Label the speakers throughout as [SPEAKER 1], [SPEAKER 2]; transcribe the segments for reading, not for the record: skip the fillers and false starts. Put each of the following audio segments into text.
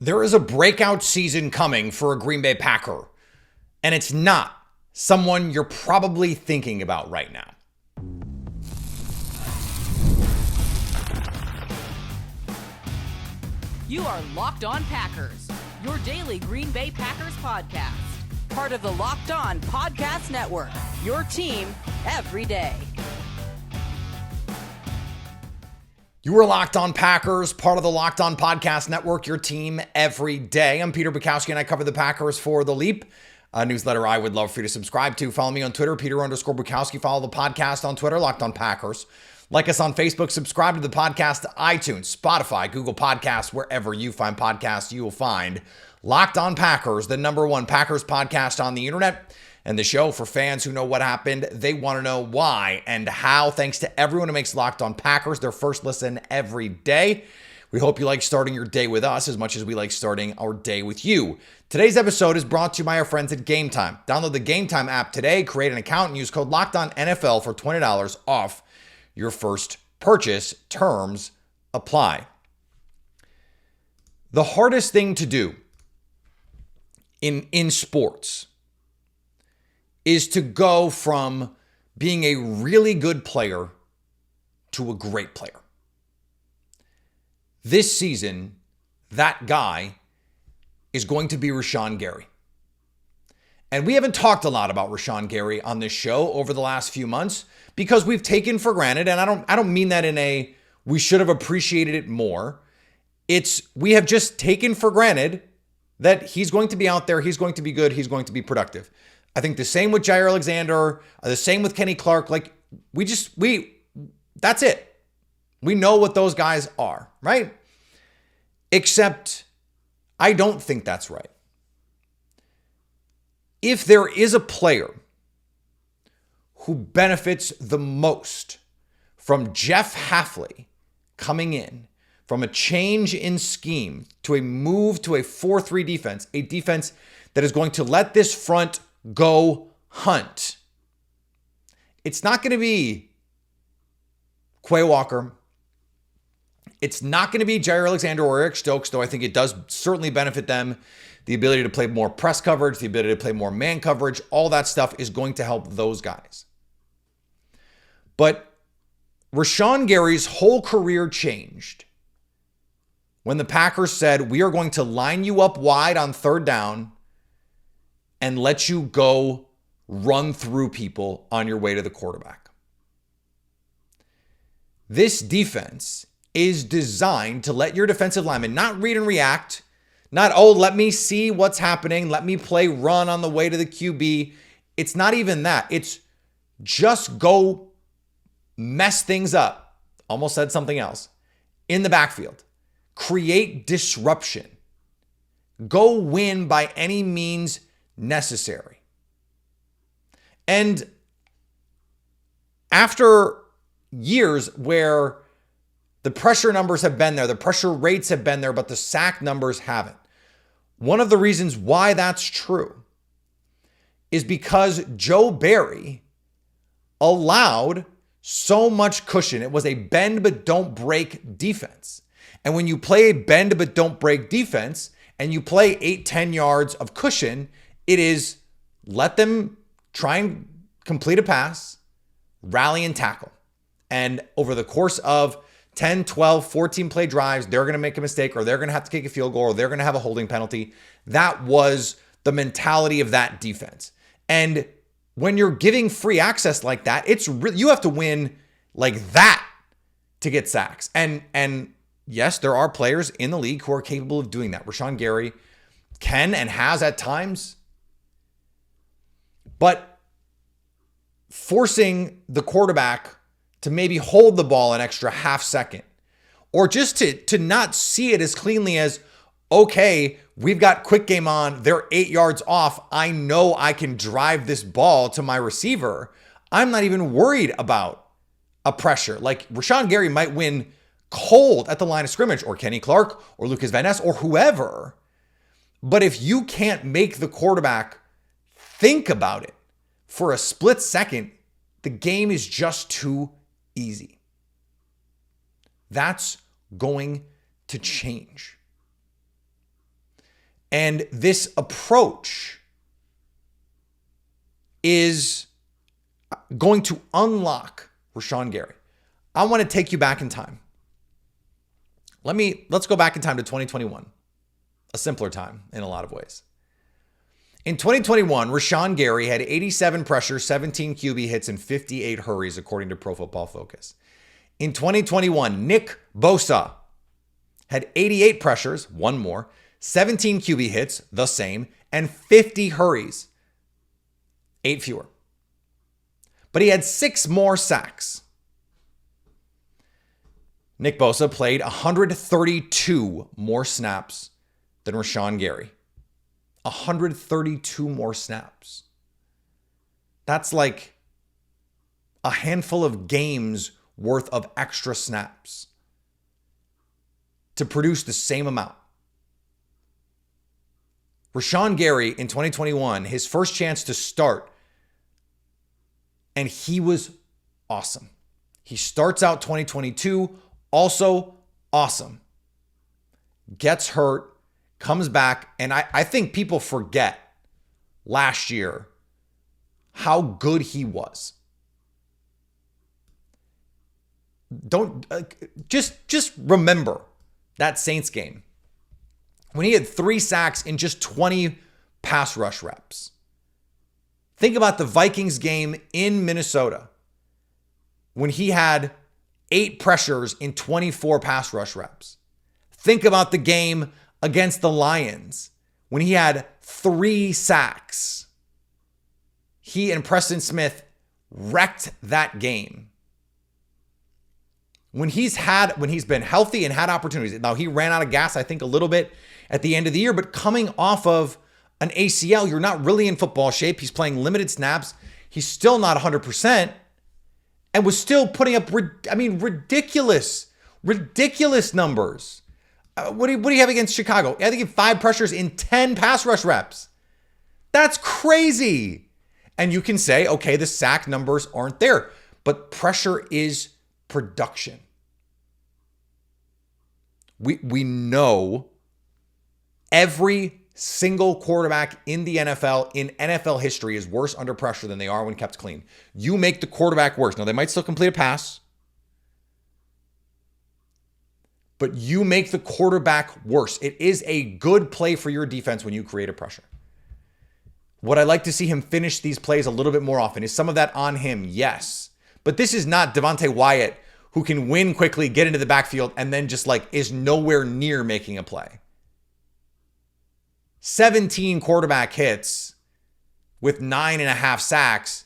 [SPEAKER 1] There is a breakout season coming for a Green Bay Packer, and it's not someone you're probably thinking about right now.
[SPEAKER 2] You are Locked On Packers, your daily Green Bay Packers podcast. Part of the Locked On Podcast Network, your team every day.
[SPEAKER 1] You are Locked On Packers, part of the Locked On Podcast Network, your team every day. I'm Peter Bukowski, and I cover the Packers for The Leap, a newsletter I would love for you to subscribe to. Follow me on Twitter, Peter_Bukowski. Follow the podcast on Twitter, Locked On Packers. Like us on Facebook, subscribe to the podcast to iTunes, Spotify, Google Podcasts, wherever you find podcasts, you will find Locked On Packers, the #1 Packers podcast on the internet, and the show for fans who know what happened. They want to know why and how. Thanks to everyone who makes Locked On Packers their first listen every day. We hope you like starting your day with us as much as we like starting our day with you. Today's episode is brought to you by our friends at Game Time. Download the Game Time app today, create an account, and use code LOCKEDONNFL for $20 off your first purchase. Terms apply. The hardest thing to do in sports is to go from being a really good player to a great player. This season, that guy is going to be Rashan Gary. And we haven't talked a lot about Rashan Gary on this show over the last few months because we've taken for granted, and I don't mean that in a we should have appreciated it more. We have just taken for granted that he's going to be out there, he's going to be good, he's going to be productive. I think the same with Jair Alexander, the same with Kenny Clark. Like that's it. We know what those guys are, right? Except I don't think that's right. If there is a player who benefits the most from Jeff Hafley coming in, from a change in scheme to a move to a 4-3 defense, a defense that is going to let this front go hunt, it's not going to be Quay Walker. It's not going to be Jair Alexander or Eric Stokes, though I think it does certainly benefit them. The ability to play more press coverage, the ability to play more man coverage, all that stuff is going to help those guys. But Rashan Gary's whole career changed when the Packers said, we are going to line you up wide on third down and let you go run through people on your way to the quarterback. This defense is designed to let your defensive linemen not read and react, not, let me see what's happening, let me play run on the way to the QB. It's not even that. It's just go mess things up. Almost said something else. In the backfield. Create disruption. Go win by any means necessary. And after years where the pressure numbers have been there, the pressure rates have been there, but the sack numbers haven't. One of the reasons why that's true is because Joe Barry allowed so much cushion. It was a bend but don't break defense. And when you play a bend but don't break defense and you play 8-10 yards of cushion, it is let them try and complete a pass, rally and tackle. And over the course of 10, 12, 14 play drives, they're going to make a mistake or they're going to have to kick a field goal or they're going to have a holding penalty. That was the mentality of that defense. And when you're giving free access like that, you have to win like that to get sacks. And yes, there are players in the league who are capable of doing that. Rashan Gary can and has at times. But forcing the quarterback to maybe hold the ball an extra half second, or just to not see it as cleanly as, okay, we've got quick game on, they're 8 yards off, I know I can drive this ball to my receiver. I'm not even worried about a pressure. Like Rashan Gary might win cold at the line of scrimmage, or Kenny Clark, or Lucas Van Ness, or whoever. But if you can't make the quarterback think about it for a split second, the game is just too easy. That's going to change. And this approach is going to unlock Rashan Gary. I want to take you back in time. Let's go back in time to 2021, a simpler time in a lot of ways. In 2021, Rashan Gary had 87 pressures, 17 QB hits, and 58 hurries, according to Pro Football Focus. In 2021, Nick Bosa had 88 pressures, one more, 17 QB hits, the same, and 50 hurries, 8 fewer. But he had 6 more sacks. Nick Bosa played 132 more snaps than Rashan Gary. 132 more snaps. That's like a handful of games worth of extra snaps to produce the same amount. Rashan Gary in 2021, his first chance to start, and he was awesome. He starts out 2022, also awesome. Gets hurt, comes back, and I think people forget last year how good he was. Just remember that Saints game when he had 3 sacks in just 20 pass rush reps. Think about the Vikings game in Minnesota when he had 8 pressures in 24 pass rush reps. Think about the game against the Lions when he had 3 sacks. He and Preston Smith wrecked that game. When he's been healthy and had opportunities. Now, he ran out of gas, I think, a little bit at the end of the year, but coming off of an ACL, you're not really in football shape. He's playing limited snaps. He's still not 100% and was still putting up, ridiculous numbers. What do you have against Chicago? I think he had 5 pressures in 10 pass rush reps. That's crazy. And you can say, okay, the sack numbers aren't there, but pressure is production. We know every single quarterback in the NFL, in NFL history, is worse under pressure than they are when kept clean. You make the quarterback worse. Now, they might still complete a pass, but you make the quarterback worse. It is a good play for your defense when you create a pressure. Would I like to see him finish these plays a little bit more often? Is some of that on him? Yes. But this is not Devontae Wyatt, who can win quickly, get into the backfield, and then just is nowhere near making a play. 17 quarterback hits with 9.5 sacks,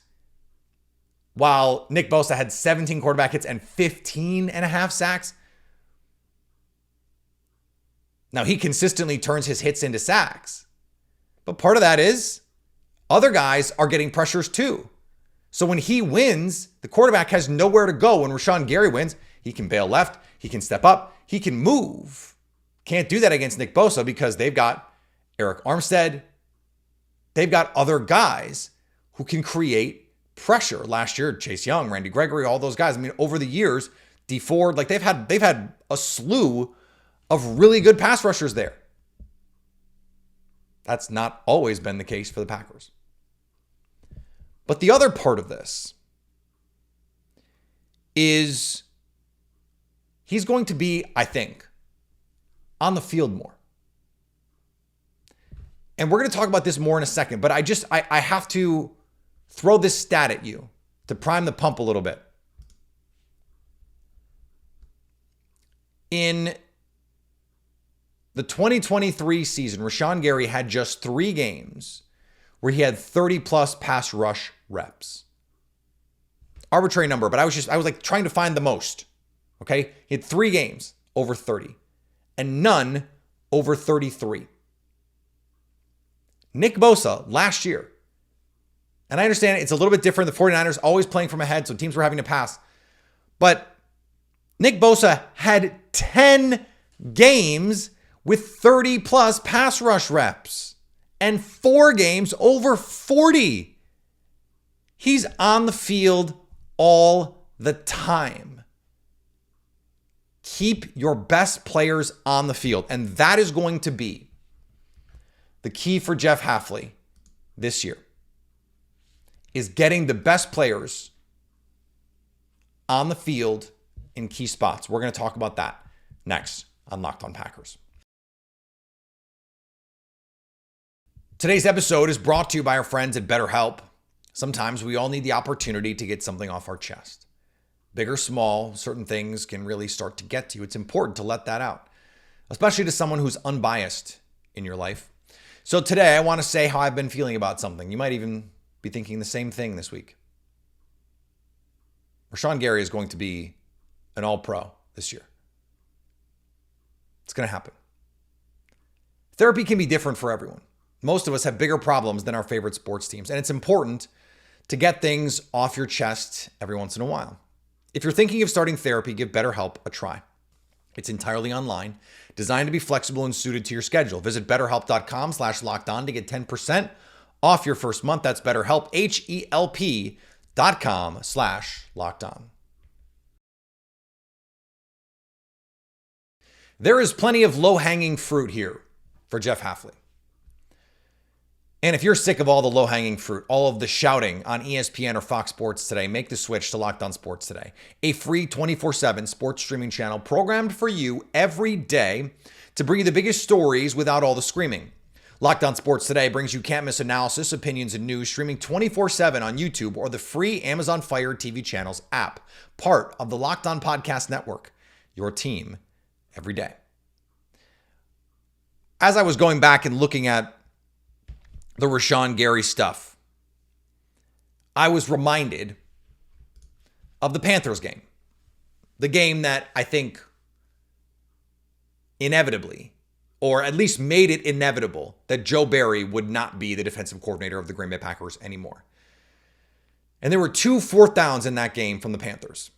[SPEAKER 1] while Nick Bosa had 17 quarterback hits and 15.5 sacks. Now, he consistently turns his hits into sacks, but part of that is other guys are getting pressures too. So when he wins, the quarterback has nowhere to go. When Rashan Gary wins, he can bail left, he can step up, he can move. Can't do that against Nick Bosa because they've got Eric Armstead. They've got other guys who can create pressure. Last year, Chase Young, Randy Gregory, all those guys. Over the years, D Ford, they've had a slew of really good pass rushers there. That's not always been the case for the Packers. But the other part of this is he's going to be, I think, on the field more. And we're going to talk about this more in a second, but I have to throw this stat at you to prime the pump a little bit. In the 2023 season, Rashan Gary had just 3 games where he had 30 plus pass rush reps. Arbitrary number, but I was trying to find the most. Okay? He had 3 games over 30 and none over 33. Nick Bosa last year, and I understand it's a little bit different. The 49ers always playing from ahead, so teams were having to pass. But Nick Bosa had 10 games with 30 plus pass rush reps and 4 games over 40. He's on the field all the time. Keep your best players on the field, and that is going to be the key for Jeff Hafley this year is getting the best players on the field in key spots. We're going to talk about that next on Locked On Packers. Today's episode is brought to you by our friends at BetterHelp. Sometimes we all need the opportunity to get something off our chest. Big or small, certain things can really start to get to you. It's important to let that out, especially to someone who's unbiased in your life. So today I want to say how I've been feeling about something. You might even be thinking the same thing this week. Rashan Gary is going to be an All-Pro this year. It's going to happen. Therapy can be different for everyone. Most of us have bigger problems than our favorite sports teams, and it's important to get things off your chest every once in a while. If you're thinking of starting therapy, give BetterHelp a try. It's entirely online, designed to be flexible and suited to your schedule. Visit BetterHelp.com/lockedon to get 10% off your first month. That's BetterHelp, HELP.com/lockedon. There is plenty of low-hanging fruit here for Jeff Hafley. And if you're sick of all the low-hanging fruit, all of the shouting on ESPN or Fox Sports Today, make the switch to Locked On Sports Today, a free 24/7 sports streaming channel programmed for you every day to bring you the biggest stories without all the screaming. Locked On Sports Today brings you can't-miss analysis, opinions, and news streaming 24/7 on YouTube or the free Amazon Fire TV channels app, part of the Locked On Podcast Network, your team every day. As I was going back and looking at the Rashan Gary stuff, I was reminded of the Panthers game. The game that I think inevitably, or at least made it inevitable, that Joe Barry would not be the defensive coordinator of the Green Bay Packers anymore. And there were 2 fourth downs in that game from the Panthers.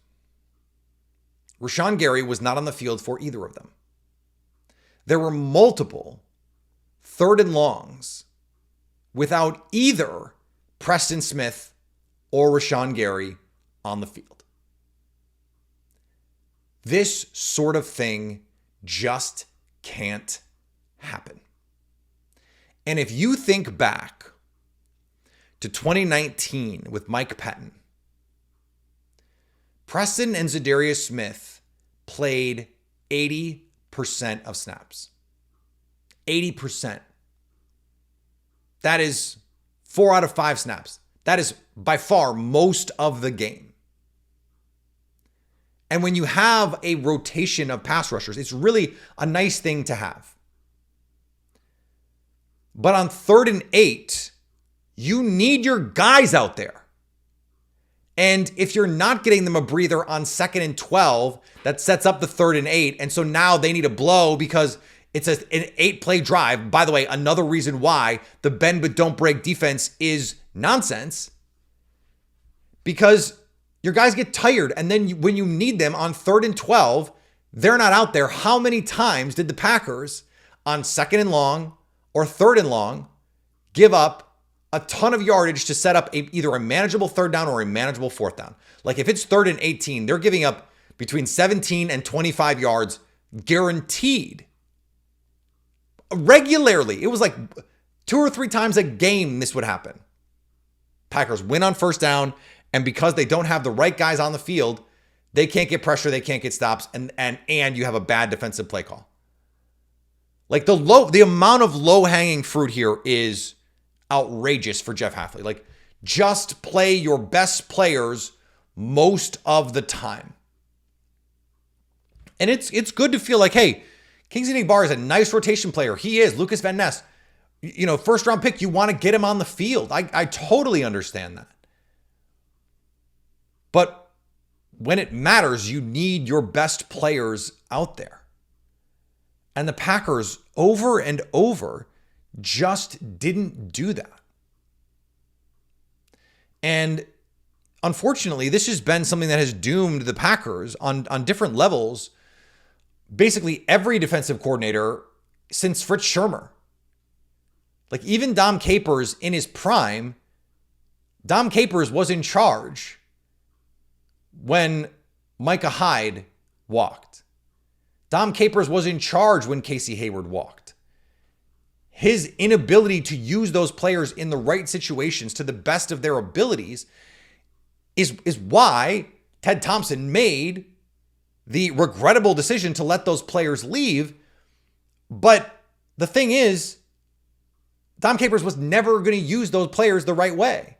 [SPEAKER 1] Rashan Gary was not on the field for either of them. There were multiple third and longs without either Preston Smith or Rashan Gary on the field. This sort of thing just can't happen. And if you think back to 2019 with Mike Pettin, Preston and Zadarius Smith played 80% of snaps. 80%. That is 4 out of 5 snaps. That is by far most of the game. And when you have a rotation of pass rushers, it's really a nice thing to have. But on 3rd and 8, you need your guys out there. And if you're not getting them a breather on 2nd and 12, that sets up the 3rd and 8. And so now they need a blow because it's an 8-play drive. By the way, another reason why the bend but don't break defense is nonsense. Because your guys get tired, and then when you need them on 3rd and 12, they're not out there. How many times did the Packers on 2nd and long or 3rd and long give up a ton of yardage to set up either a manageable 3rd down or a manageable 4th down? Like if it's 3rd and 18, they're giving up between 17 and 25 yards guaranteed. Regularly. It was like 2 or 3 times a game this would happen. Packers win on 1st down, and because they don't have the right guys on the field, they can't get pressure, they can't get stops, and you have a bad defensive play call. Like the amount of low-hanging fruit here is outrageous for Jeff Hafley. Like, just play your best players most of the time. And it's good to feel like, hey, Kingsley Igbar is a nice rotation player. He is. Lucas Van Ness, first round pick, you want to get him on the field. I totally understand that. But when it matters, you need your best players out there. And the Packers over and over just didn't do that. And unfortunately, this has been something that has doomed the Packers on different levels. Basically every defensive coordinator since Fritz Shurmur. Like even Dom Capers in his prime, Dom Capers was in charge when Micah Hyde walked. Dom Capers was in charge when Casey Hayward walked. his inability to use those players in the right situations to the best of their abilities is why Ted Thompson made the regrettable decision to let those players leave. But the thing is, Dom Capers was never going to use those players the right way.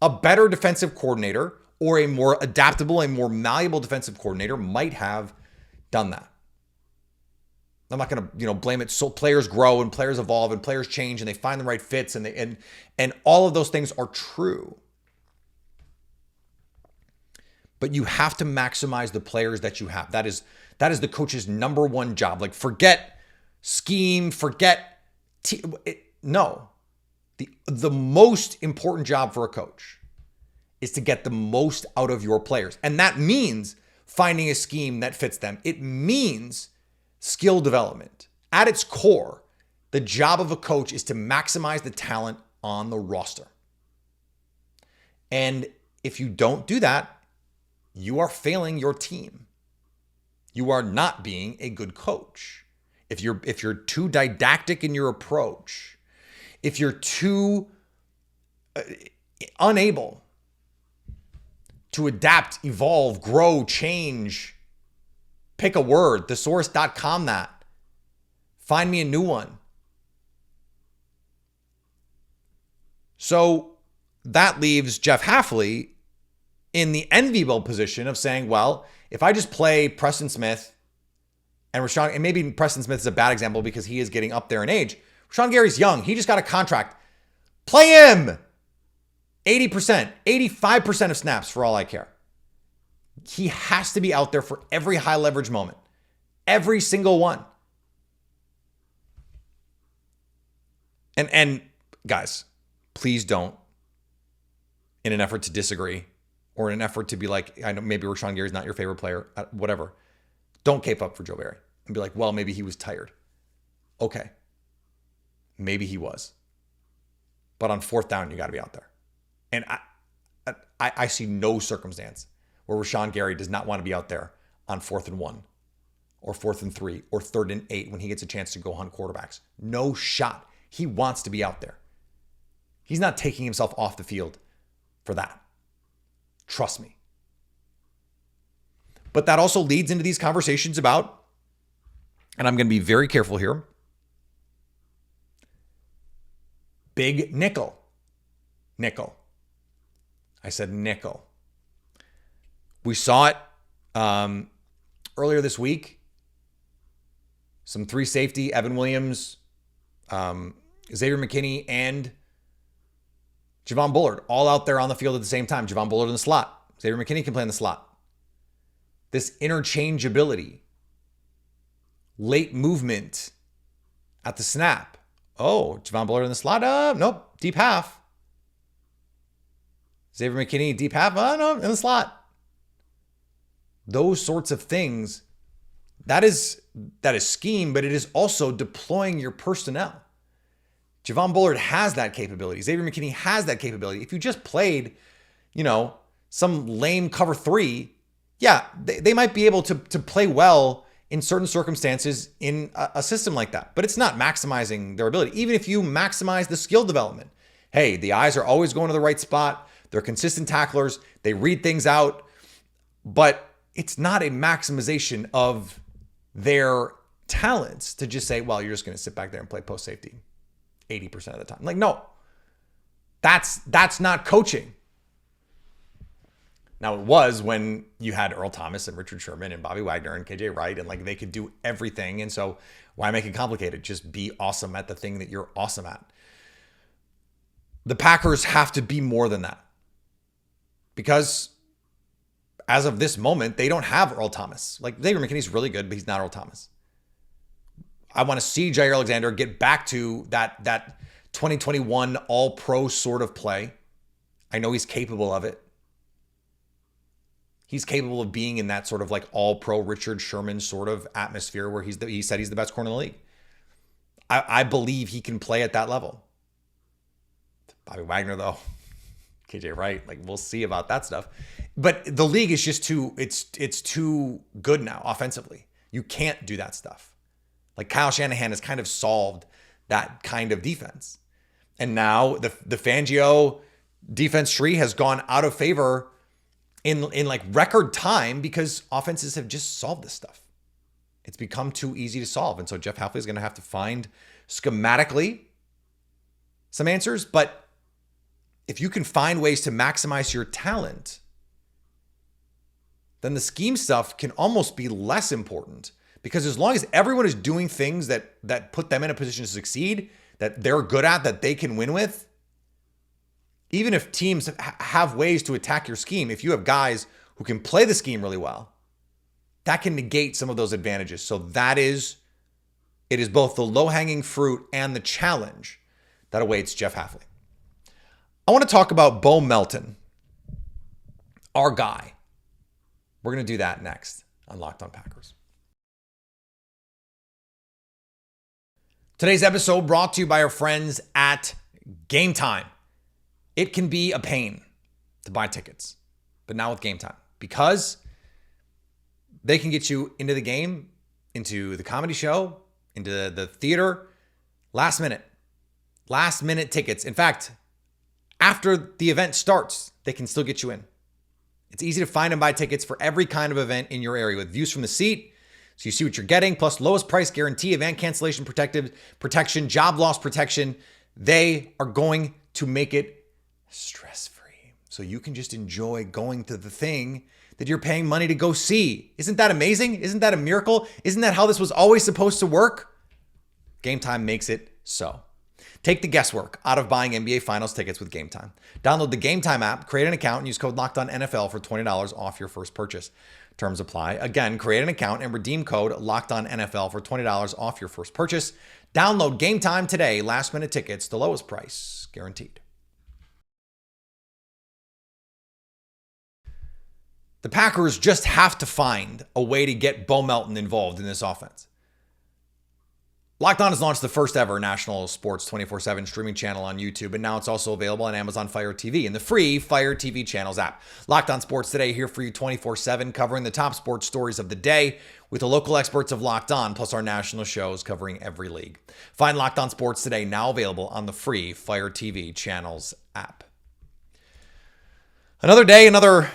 [SPEAKER 1] A better defensive coordinator or a more adaptable and more malleable defensive coordinator might have done that. I'm not going to, blame it. So players grow and players evolve and players change and they find the right fits and all of those things are true. But you have to maximize the players that you have. That is the coach's number one job. Like, forget scheme, no. The most important job for a coach is to get the most out of your players. And that means finding a scheme that fits them. It means skill development. At its core, the job of a coach is to maximize the talent on the roster. And if you don't do that, you are failing your team. You are not being a good coach. If you're too didactic in your approach, if you're too unable to adapt, evolve, grow, change, pick a word, thesaurus.com that, find me a new one. So that leaves Jeff Hafley in the enviable position of saying, well, if I just play Preston Smith and Rashan, and maybe Preston Smith is a bad example because he is getting up there in age. Rashan Gary's young. He just got a contract. Play him 80%, 85% of snaps for all I care. He has to be out there for every high leverage moment. Every single one. And guys, please don't, in an effort to disagree, or in an effort to be like, I know maybe Rashan Gary's not your favorite player, whatever. Don't cape up for Joe Barry and be like, well, maybe he was tired. Okay. Maybe he was. But on fourth down, you got to be out there. And I see no circumstance where Rashan Gary does not want to be out there on 4th and 1 or 4th and 3 or 3rd and 8 when he gets a chance to go hunt quarterbacks. No shot. He wants to be out there. He's not taking himself off the field for that. Trust me. But that also leads into these conversations about, and I'm going to be very careful here, big nickel. Nickel. I said nickel. We saw it earlier this week. Some 3 safety, Evan Williams, Xavier McKinney, and Javon Bullard all out there on the field at the same time. Javon Bullard in the slot. Xavier McKinney can play in the slot. This interchangeability, late movement at the snap. Oh, Javon Bullard in the slot? Nope, deep half. Xavier McKinney, deep half? No, in the slot. Those sorts of things, that is scheme, but it is also deploying your personnel. Javon Bullard has that capability. Xavier McKinney has that capability. If you just played, some lame cover 3, yeah, they might be able to play well in certain circumstances in a system like that. But it's not maximizing their ability. Even if you maximize the skill development. Hey, the eyes are always going to the right spot. They're consistent tacklers. They read things out. But it's not a maximization of their talents to just say, well, you're just going to sit back there and play post safety 80% of the time. Like, no, that's not coaching. Now, it was when you had Earl Thomas and Richard Sherman and Bobby Wagner and KJ Wright, and like they could do everything. And so why make it complicated? Just be awesome at the thing that you're awesome at. The Packers have to be more than that, because as of this moment, they don't have Earl Thomas. Like, Xavier McKinney's really good, but he's not Earl Thomas. I want to see Jair Alexander get back to that 2021 all-pro sort of play. I know he's capable of it. He's capable of being in that sort of like all-pro Richard Sherman sort of atmosphere where he said he's the best corner in the league. I believe he can play at that level. Bobby Wagner, though, KJ Wright, like we'll see about that stuff. But the league is just it's too good now offensively. You can't do that stuff. Like Kyle Shanahan has kind of solved that kind of defense. And now the Fangio defense tree has gone out of favor in like record time because offenses have just solved this stuff. It's become too easy to solve. And so Jeff Hafley is going to have to find schematically some answers. But if you can find ways to maximize your talent, then the scheme stuff can almost be less important, because as long as everyone is doing things that put them in a position to succeed, that they're good at, that they can win with, even if teams have ways to attack your scheme, if you have guys who can play the scheme really well, that can negate some of those advantages. So it is both the low-hanging fruit and the challenge that awaits Jeff Hafley. I want to talk about Bo Melton, our guy. We're going to do that next on Locked On Packers. Today's episode brought to you by our friends at Game Time. It can be a pain to buy tickets, but now with Game Time, because they can get you into the game, into the comedy show, into the theater, last minute tickets. In fact, after the event starts, they can still get you in. It's easy to find and buy tickets for every kind of event in your area with views from the seat, so you see what you're getting, plus lowest price guarantee, event cancellation protection, job loss protection. They are going to make it stress-free, so you can just enjoy going to the thing that you're paying money to go see. Isn't that amazing? Isn't that a miracle? Isn't that how this was always supposed to work? Game Time makes it so. Take the guesswork out of buying NBA Finals tickets with Game Time. Download the Game Time app, create an account, and use code LOCKEDONNFL for $20 off your first purchase. Terms apply. Again, create an account and redeem code LOCKEDONNFL for $20 off your first purchase. Download Game Time today. Last minute tickets, the lowest price guaranteed. The Packers just have to find a way to get Bo Melton involved in this offense. Locked On has launched the first ever national sports 24/7 streaming channel on YouTube, and now it's also available on Amazon Fire TV and the free Fire TV channels app. Locked On Sports Today here for you 24/7, covering the top sports stories of the day with the local experts of Locked On, plus our national shows covering every league. Find Locked On Sports Today now available on the free Fire TV channels app. Another day, another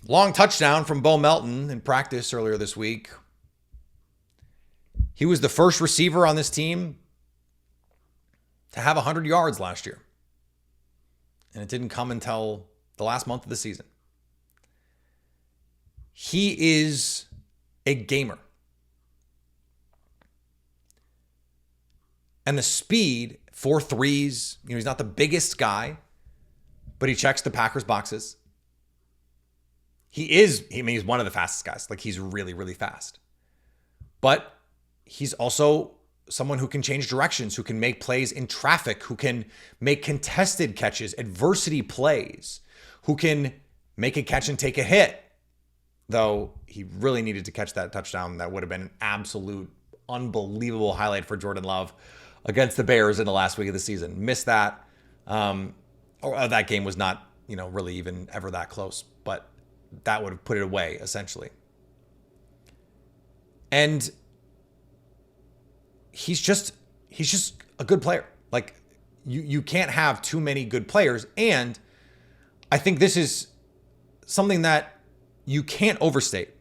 [SPEAKER 1] long touchdown from Bo Melton in practice earlier this week. He was the first receiver on this team to have 100 yards last year. And it didn't come until the last month of the season. He is a gamer. And the speed, 4.3s, he's not the biggest guy, but he checks the Packers boxes. He's one of the fastest guys. Like, he's really, really fast. But he's also someone who can change directions, who can make plays in traffic, who can make contested catches, adversity plays, who can make a catch and take a hit. Though he really needed to catch that touchdown. That would have been an absolute unbelievable highlight for Jordan Love against the Bears in the last week of the season. Missed that. That game was not, really even ever that close, but that would have put it away essentially. And he's just a good player. Like, you can't have too many good players. And I think this is something that you can't overstate.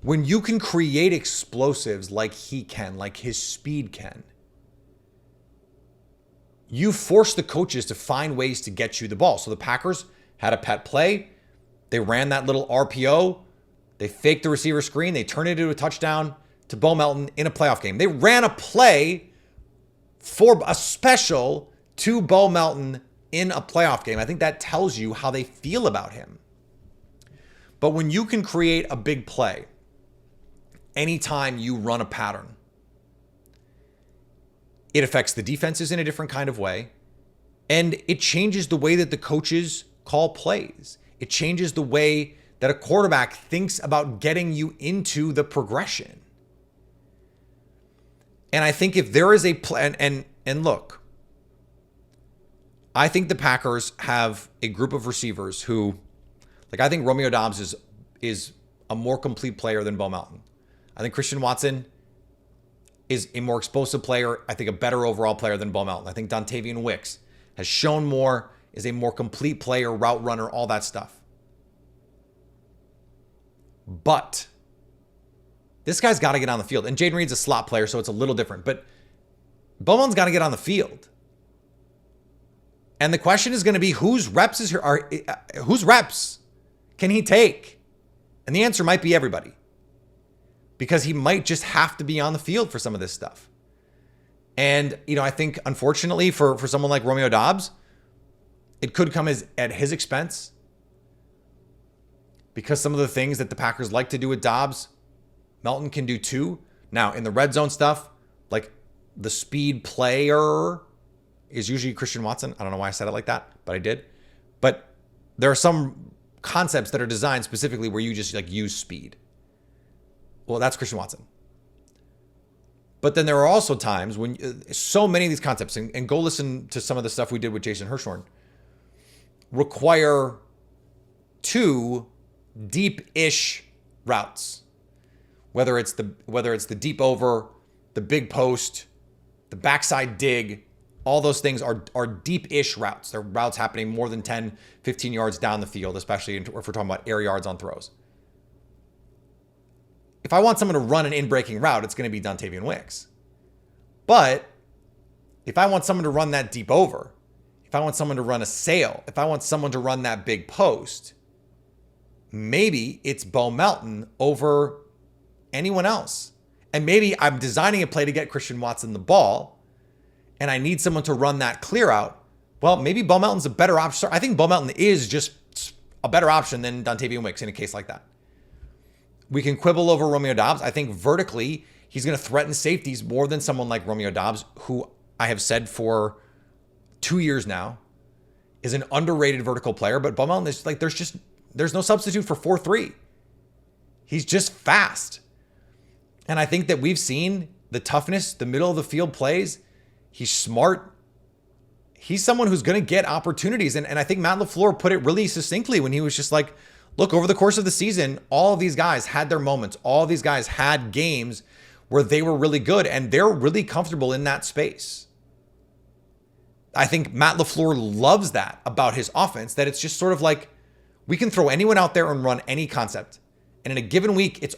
[SPEAKER 1] When you can create explosives like he can, like his speed can, you force the coaches to find ways to get you the ball. So the Packers had a pet play. They ran that little RPO. They faked the receiver screen. They turned it into a touchdown to Bo Melton in a playoff game. They ran a play for a special to Bo Melton in a playoff game. I think that tells you how they feel about him. But when you can create a big play, anytime you run a pattern, it affects the defenses in a different kind of way. And it changes the way that the coaches call plays. It changes the way that a quarterback thinks about getting you into the progression. And I think if there is a plan, and look, I think the Packers have a group of receivers who, like, I think Romeo Doubs is a more complete player than Bo Melton. I think Christian Watson is a more explosive player. I think a better overall player than Bo Melton. I think Dontavian Wicks has shown more, is a more complete player, route runner, all that stuff. But this guy's got to get on the field. And Jaden Reed's a slot player, so it's a little different. But Bo Melton's got to get on the field. And the question is going to be whose reps can he take? And the answer might be everybody. Because he might just have to be on the field for some of this stuff. And, I think, unfortunately, for someone like Romeo Doubs, it could come at his expense. Because some of the things that the Packers like to do with Doubs, Melton can do too. Now, in the red zone stuff, like the speed player is usually Christian Watson. I don't know why I said it like that, but I did. But there are some concepts that are designed specifically where you just use speed. Well, that's Christian Watson. But then there are also times when so many of these concepts, and go listen to some of the stuff we did with Jason Hirschhorn, require two deep-ish routes. Whether it's the deep over, the big post, the backside dig, all those things are deep-ish routes. They're routes happening more than 10, 15 yards down the field, especially if we're talking about air yards on throws. If I want someone to run an in-breaking route, it's going to be Dontavian Wicks. But if I want someone to run that deep over, if I want someone to run a sail, if I want someone to run that big post, maybe it's Bo Melton over anyone else. And maybe I'm designing a play to get Christian Watson the ball, and I need someone to run that clear out. Well, maybe Bo Melton's a better option. I think Bo Melton is just a better option than Dontavian Wicks in a case like that. We can quibble over Romeo Doubs. I think vertically, he's going to threaten safeties more than someone like Romeo Doubs, who I have said for 2 years now is an underrated vertical player. But Bo Melton is there's no substitute for 4-3. He's just fast. And I think that we've seen the toughness, the middle of the field plays. He's smart. He's someone who's going to get opportunities. And I think Matt LaFleur put it really succinctly when he was just like, look, over the course of the season, all of these guys had their moments. All of these guys had games where they were really good, and they're really comfortable in that space. I think Matt LaFleur loves that about his offense, that it's just sort of like we can throw anyone out there and run any concept. And in a given week, it's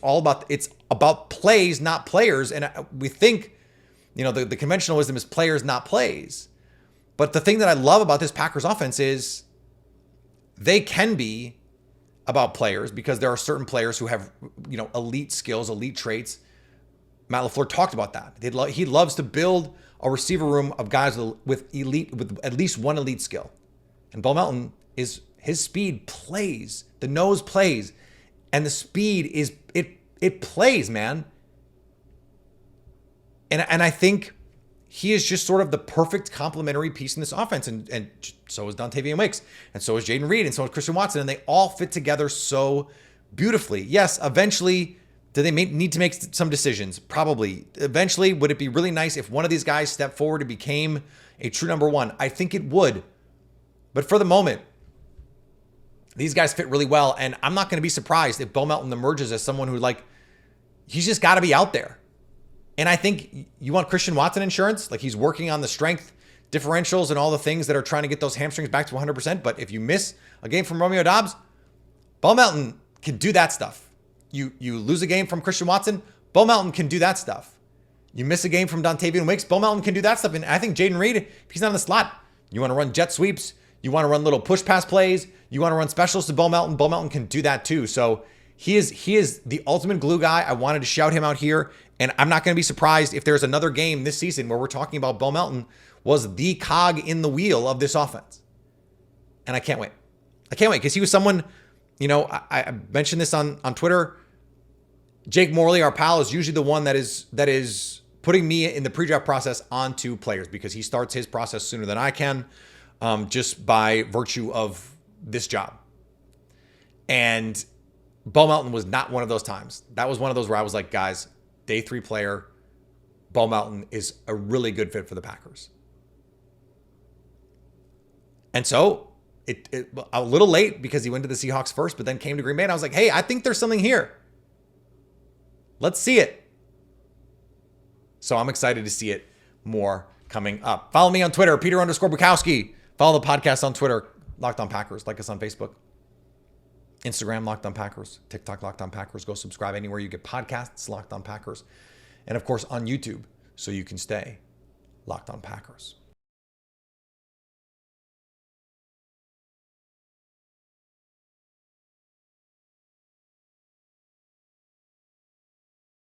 [SPEAKER 1] about plays, not players. And we think, the conventional wisdom is players, not plays. But the thing that I love about this Packers offense is they can be about players because there are certain players who have, elite skills, elite traits. Matt LaFleur talked about that. He loves to build a receiver room of guys with at least one elite skill. And Bo Melton his speed plays, the nose plays, and the speed is it plays, man. And I think he is just sort of the perfect complementary piece in this offense. And so is Dontavian Wicks. And so is Jaden Reed. And so is Christian Watson. And they all fit together so beautifully. Yes, eventually, do they need to make some decisions? Probably. Eventually, would it be really nice if one of these guys stepped forward and became a true number one? I think it would. But for the moment, these guys fit really well. And I'm not going to be surprised if Bo Melton emerges as someone who, he's just got to be out there. And I think you want Christian Watson insurance. He's working on the strength differentials and all the things that are trying to get those hamstrings back to 100%. But if you miss a game from Romeo Doubs, Bo Melton can do that stuff. You lose a game from Christian Watson, Bo Melton can do that stuff. You miss a game from Dontavian Wicks, Bo Melton can do that stuff. And I think Jaden Reed, if he's not in the slot, you want to run jet sweeps, you want to run little push pass plays, you want to run specials to Bo Melton can do that too. So he is the ultimate glue guy. I wanted to shout him out here. And I'm not going to be surprised if there's another game this season where we're talking about Bo Melton was the cog in the wheel of this offense. And I can't wait. Because he was someone, I mentioned this on Twitter. Jake Morley, our pal, is usually the one that is putting me in the pre-draft process onto players because he starts his process sooner than I can, just by virtue of this job. And Bo Melton was not one of those times. That was one of those where I was like, guys, day 3 player, Bo Melton is a really good fit for the Packers. And so it a little late because he went to the Seahawks first, but then came to Green Bay. And I was like, hey, I think there's something here. Let's see it. So I'm excited to see it more coming up. Follow me on Twitter, Peter_Bukowski. Follow the podcast on Twitter, Locked On Packers. Like us on Facebook, Instagram, Locked On Packers, TikTok, Locked On Packers. Go subscribe anywhere you get podcasts, Locked On Packers. And of course on YouTube, so you can stay Locked On Packers.